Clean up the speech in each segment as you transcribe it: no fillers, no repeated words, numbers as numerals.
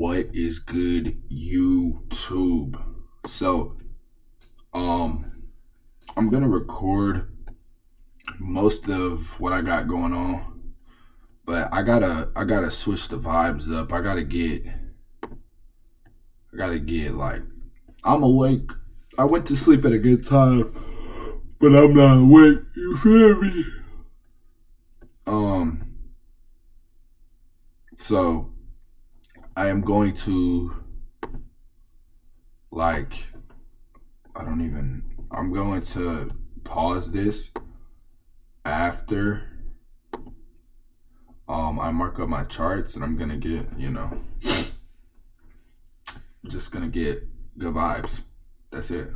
What is good, YouTube? So, I'm gonna record most of what I got going on, but I gotta switch the vibes up. I gotta get like I'm awake. I went to sleep at a good time, but I'm not awake. You feel me? So I am going to I'm going to pause this after I mark up my charts, and I'm gonna get, just gonna get good vibes. That's it.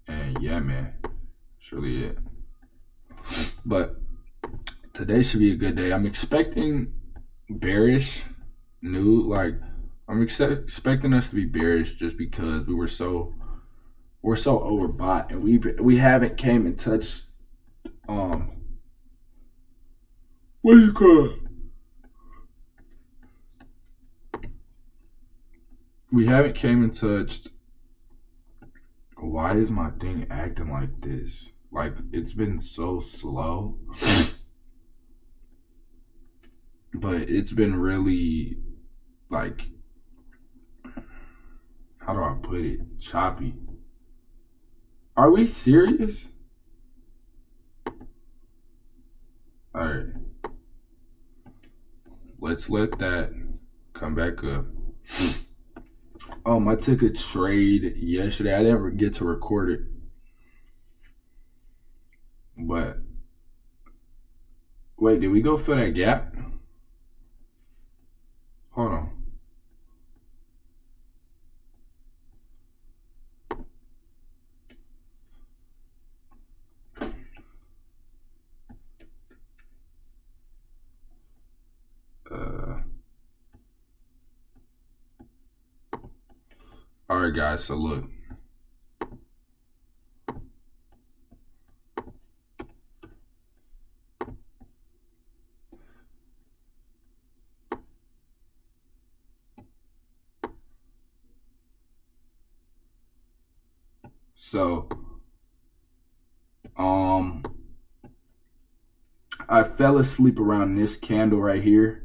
And yeah, man, it's really it. But today should be a good day. I'm expecting bearish new, I'm expecting us to be bearish just because we're so overbought, and we haven't came and touched what do you call it? We haven't came and touched. Why is my thing acting like this? Like, it's been so slow. But it's been really, like, how do I put it? Choppy. Are we serious? Alright. Let's let that come back up. I took a trade yesterday. I didn't get to record it. But wait, did we go for that gap? Hold on. All right, guys. So look. So, I fell asleep around this candle right here.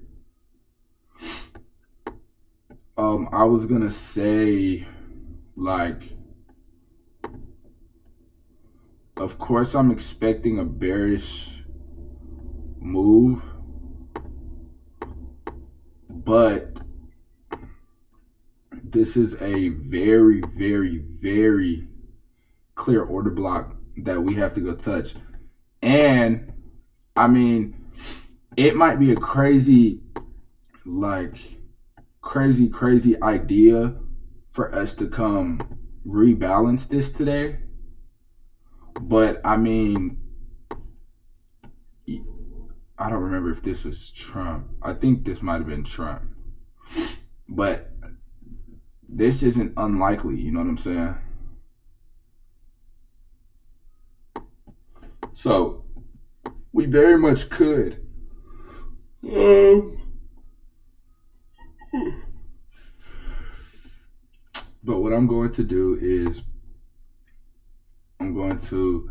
I was gonna say, of course I'm expecting a bearish move, but this is a very, very, very clear order block that we have to go touch. And I mean, it might be a crazy idea for us to come rebalance this today. But I mean, I don't remember if this was Trump. I think this might have been Trump. But this isn't unlikely, you know what I'm saying? So, we very much could. But what I'm going to do is I'm going to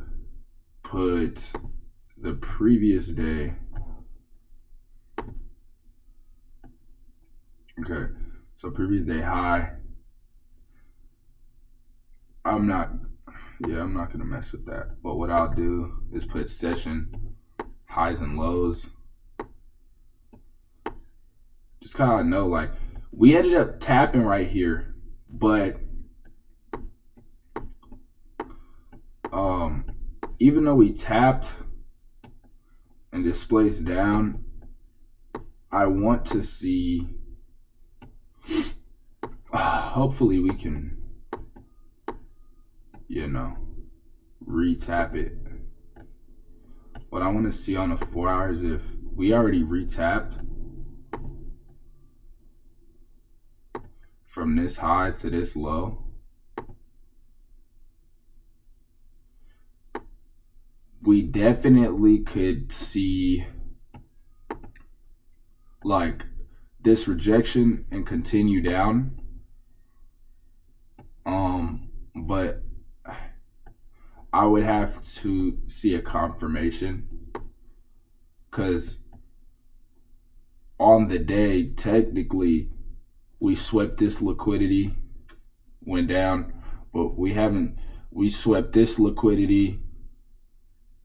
put the previous day. Okay, so previous day high. I'm not gonna mess with that. But what I'll do is put session highs and lows. Just kind of know, we ended up tapping right here, but even though we tapped and displaced down, I want to see, hopefully we can, retap it. What I want to see on the 4 hours, if we already retapped from this high to this low, we definitely could see like this rejection and continue down. But I would have to see a confirmation because on the day, technically, we swept this liquidity, went down, but we haven't. We swept this liquidity,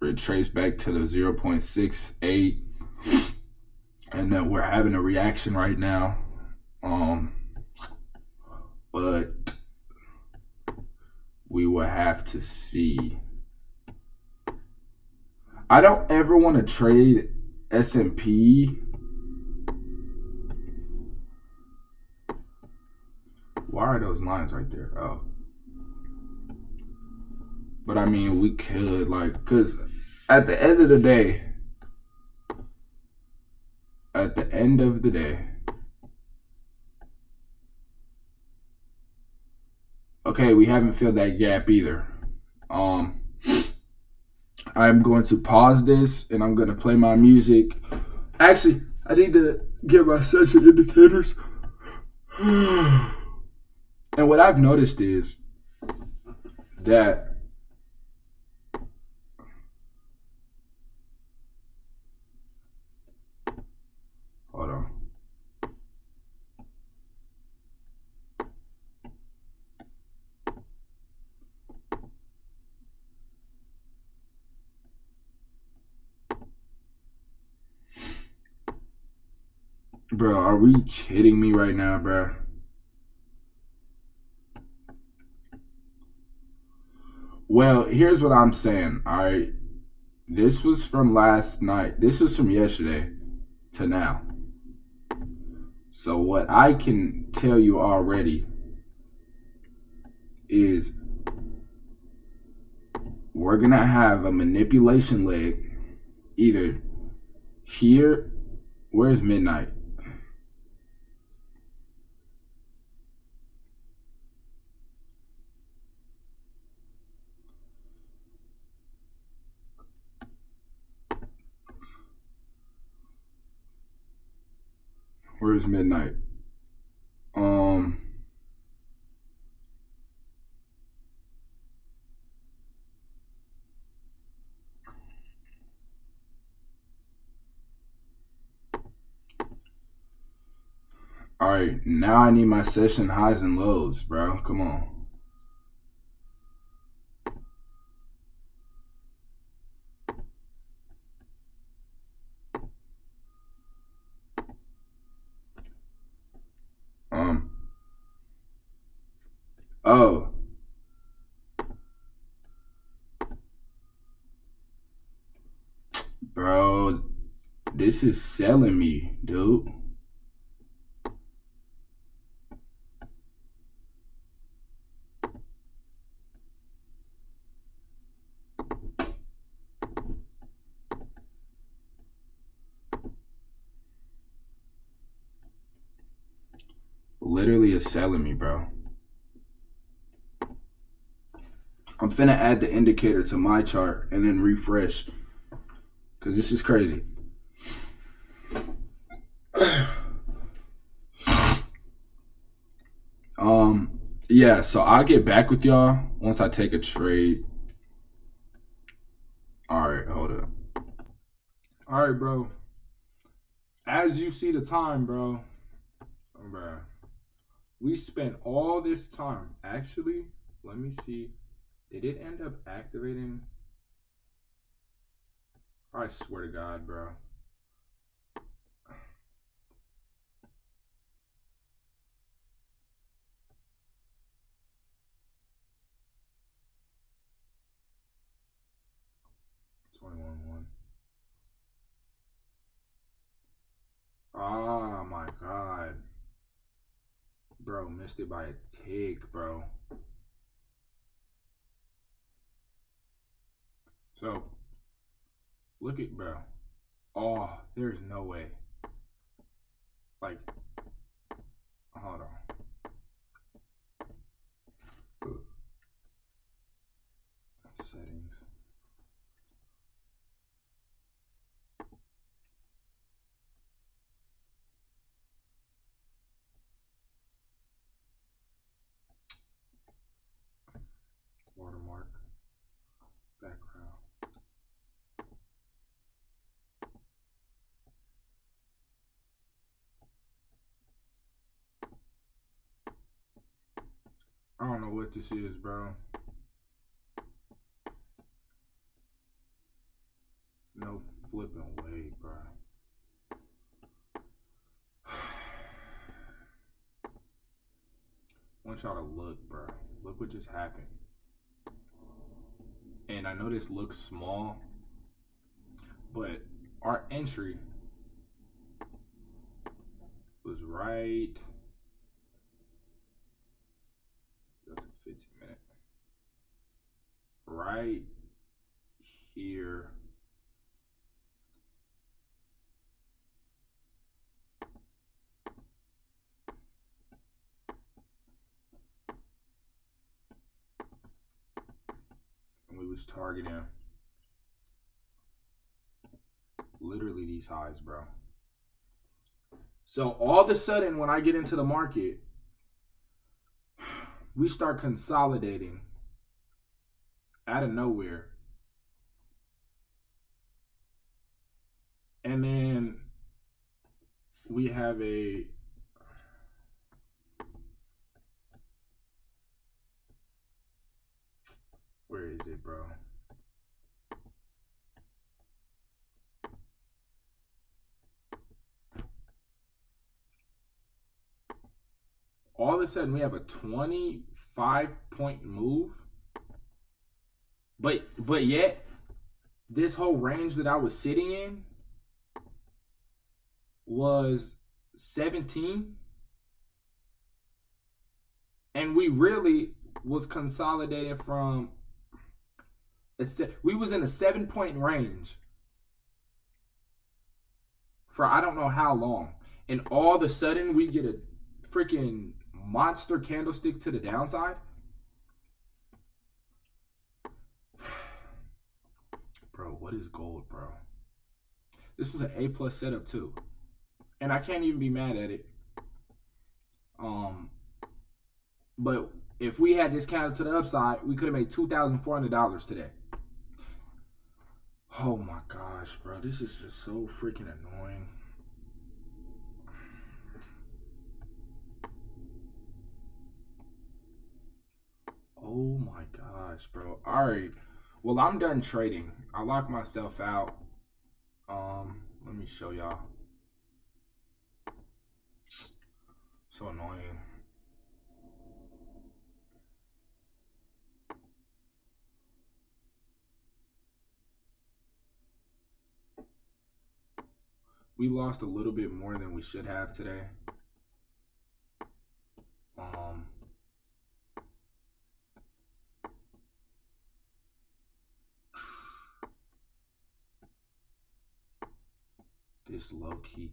retraced back to the 0.68, and then we're having a reaction right now. But we will have to see. I don't ever want to trade S&P. Why are those lines right there? Oh. But I mean, we could, like, because at the end of the day, okay, we haven't filled that gap either. I'm going to pause this and I'm going to play my music. Actually, I need to get my session indicators. And what I've noticed is that hold on. Bro, are we kidding me right now, bro? Well, here's what I'm saying. All right. This was from last night. This was from yesterday to now. So what I can tell you already is we're going to have a manipulation leg either here. Where's midnight? Where's midnight? All right, now I need my session highs and lows, bro. Come on. Oh. Bro, this is selling me, dude. Literally is selling me, bro. I'm finna add the indicator to my chart and then refresh. Because this is crazy. Yeah, so I'll get back with y'all once I take a trade. Alright, hold up. Alright, bro. As you see the time, bro. We spent all this time. Actually, let me see. Did it end up activating? I swear to God, bro. Oh my God. Bro, missed it by a tick, bro. So, look at, bro. Oh, there's no way. Like, hold on. Settings. I don't know what this is, bro. No flipping way, bro. I want y'all to look, bro. Look what just happened. And I know this looks small, but our entry was right. Go to the 15-minute. Right here. And we was targeting literally these highs, bro. So all of a sudden, when I get into the market, we start consolidating out of nowhere. And then we have a where is it, bro? All of a sudden we have a 25-point move. But yet this whole range that I was sitting in was 17. And we really was consolidating from we was in a 7-point range for I don't know how long. And all of a sudden we get a freaking monster candlestick to the downside. Bro, what is gold, bro? This was an A+ setup too. And I can't even be mad at it. But if we had this counter to the upside, we could have made $2,400 today. Oh my gosh, bro. This is just so freaking annoying. Oh my gosh, bro. All right. Well, I'm done trading. I locked myself out. Let me show y'all. So annoying. We lost a little bit more than we should have today. This low key.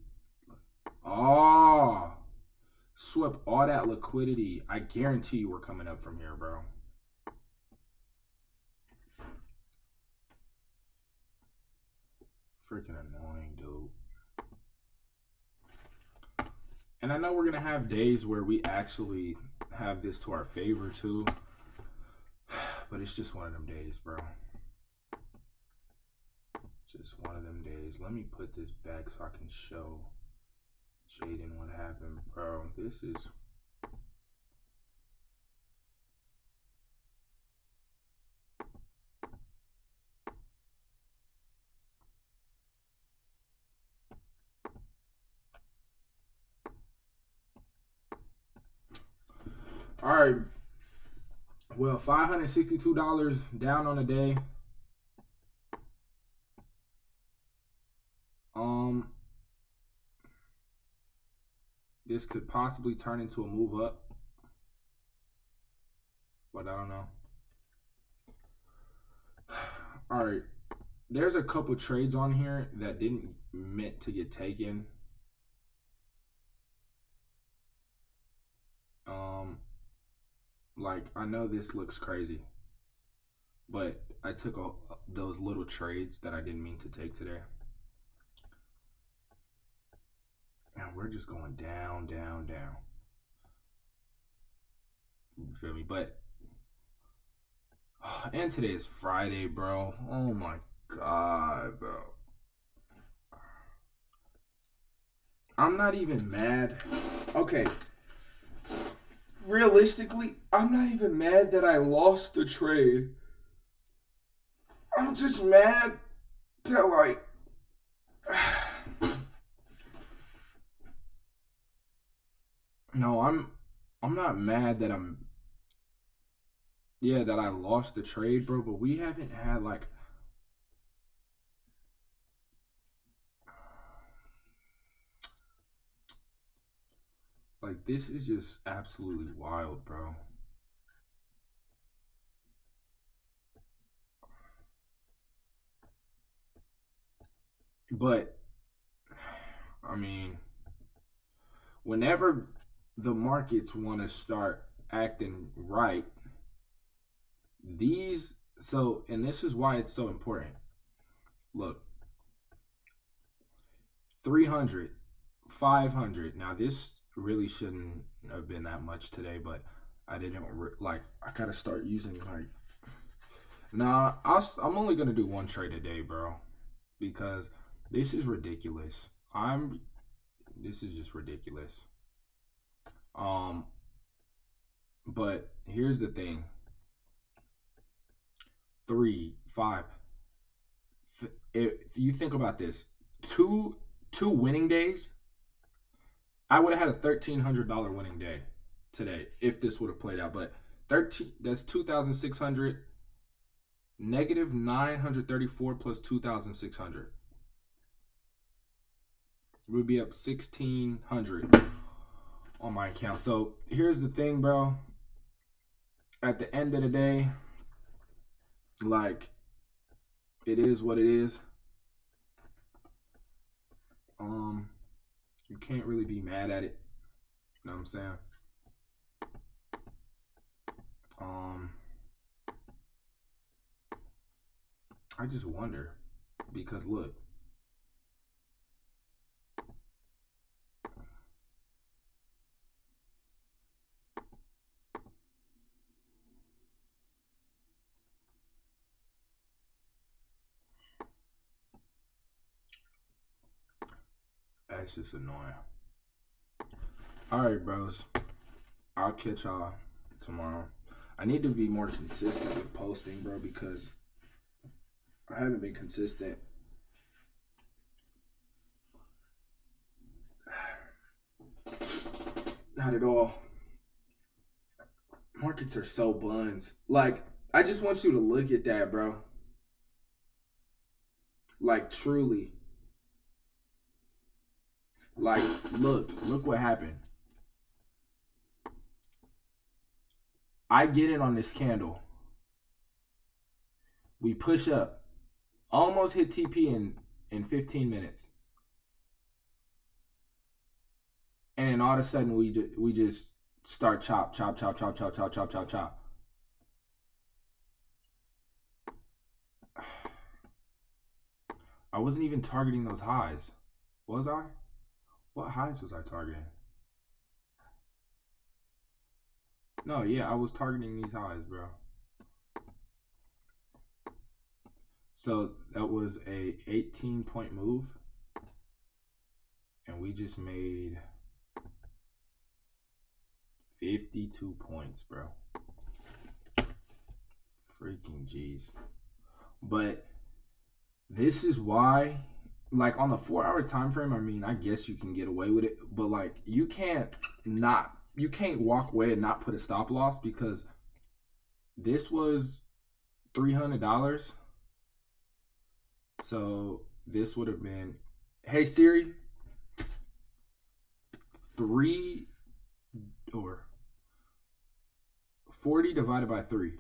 Oh, swept all that liquidity. I guarantee you we're coming up from here, bro. Freaking annoying, dude. And I know we're going to have days where we actually have this to our favor too. But it's just one of them days, bro. Just one of them days. Let me put this back so I can show Jaden what happened, bro. This is... All right. Well, $562 down on the day. This could possibly turn into a move up, but I don't know. All right. There's a couple trades on here that didn't meant to get taken. Like, I know this looks crazy, but I took those little trades that I didn't mean to take today. And we're just going down, down, down. You feel me? But, and today is Friday, bro. Oh my God, bro. I'm not even mad. Okay. realistically, I'm not even mad that I lost the trade. I'm just mad that like no, I'm not mad that that I lost the trade, bro, but we haven't had like this is just absolutely wild, bro. But I mean, whenever the markets want to start acting right, these and this is why it's so important. Look, 300, 500. Now this really shouldn't have been that much today, but I didn't I gotta start using I'm only gonna do one trade a day, bro, because this is ridiculous. This is just ridiculous. But here's the thing. 3, 5. If you think about this, two winning days, I would have had a $1,300 winning day today if this would have played out. But 13, that's 2,600 negative 934 plus 2,600. We'd be up 1,600 on my account. So here's the thing, bro. At the end of the day, like, it is what it is. You can't really be mad at it. You know what I'm saying? I just wonder because look, that's just annoying. All right, bros. I'll catch y'all tomorrow. I need to be more consistent with posting, bro, because I haven't been consistent. Not at all. Markets are so buns. Like, I just want you to look at that, bro. Like, truly. Like, look what happened. I get in on this candle. We push up. Almost hit TP in 15 minutes. And then all of a sudden we just start chop. I wasn't even targeting those highs. Was I? What highs was I targeting? No, yeah, I was targeting these highs, bro. So that was a 18-point move. And we just made 52 points, bro. Freaking G's. But this is why, like, on the 4-hour time frame, I mean, I guess you can get away with it, but like, you can't walk away and not put a stop loss, because this was $300. So this would have been, hey Siri, 40 divided by 3.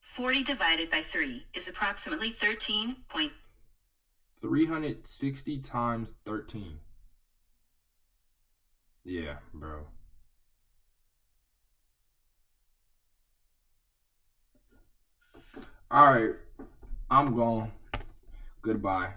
40 divided by 3 is approximately 13.360 times 13. Yeah, bro. All right, I'm gone. Goodbye.